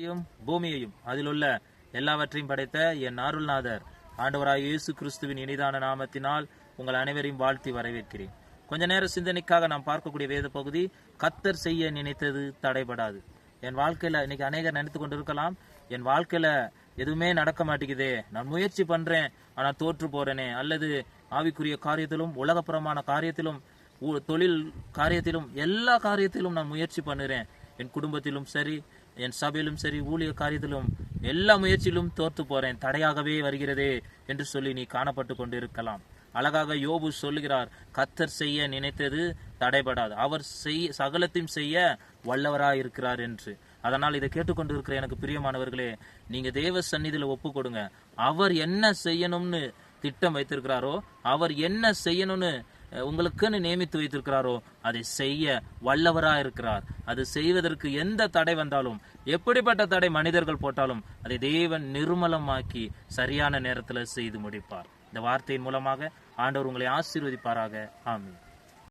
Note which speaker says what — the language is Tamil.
Speaker 1: வானத்தையும் பூமியையும் அதில் உள்ள எல்லாவற்றையும் படைத்த என் அருள்நாதர் ஆண்டவராய் இயேசு கிறிஸ்துவின் இனிதான நாமத்தினால் உங்கள் அனைவரையும் வாழ்த்தி வரவேற்கிறேன். கொஞ்ச நேர சிந்தனைக்காக நாம் பார்க்கக்கூடிய வேத பகுதி, கர்த்தர் செய்ய நினைத்தது தடைபடாது. என் வாழ்க்கையில இன்னைக்கு அநேகர் நினைத்து கொண்டு இருக்கலாம், என் வாழ்க்கையில எதுவுமே நடக்க மாட்டேங்குதே, நான் முயற்சி பண்றேன் ஆனா தோற்று போறேனே, அல்லது ஆவிக்குரிய காரியத்திலும் உலகப்புறமான காரியத்திலும் தொழில் காரியத்திலும் எல்லா காரியத்திலும் நான் முயற்சி பண்ணுறேன், என் குடும்பத்திலும் சரி என் சபையிலும் சரி ஊழிய காரியத்திலும் எல்லா முயற்சியிலும் தோற்று போறேன், தடையாகவே வருகிறதே என்று சொல்லி நீ காணப்பட்டு கொண்டு இருக்கலாம். அழகாக யோபு சொல்லுகிறார், கர்த்தர் செய்ய நினைத்தது தடைபடாது, அவர் சகலத்தையும் செய்ய வல்லவராயிருக்கிறார் என்று. அதனால் இதை கேட்டுக்கொண்டு இருக்கிற எனக்கு பிரியமானவர்களே, நீங்க தேவ சந்நிதியில ஒப்பு கொடுங்க. அவர் என்ன செய்யணும்னு திட்டம் வைத்திருக்கிறாரோ, அவர் என்ன செய்யணும்னு உங்களுக்குன்னு நியமித்து வைத்திருக்கிறாரோ அதை செய்ய வல்லவரா இருக்கிறார். அது செய்வதற்கு எந்த தடை வந்தாலும், எப்படிப்பட்ட தடை மனிதர்கள் போட்டாலும் அதை தேவன் நிர்மலமாக்கி சரியான நேரத்தில் செய்து முடிப்பார். இந்த வார்த்தையின் மூலமாக ஆண்டவர் உங்களை ஆசீர்வதிப்பாராக. ஆமென்.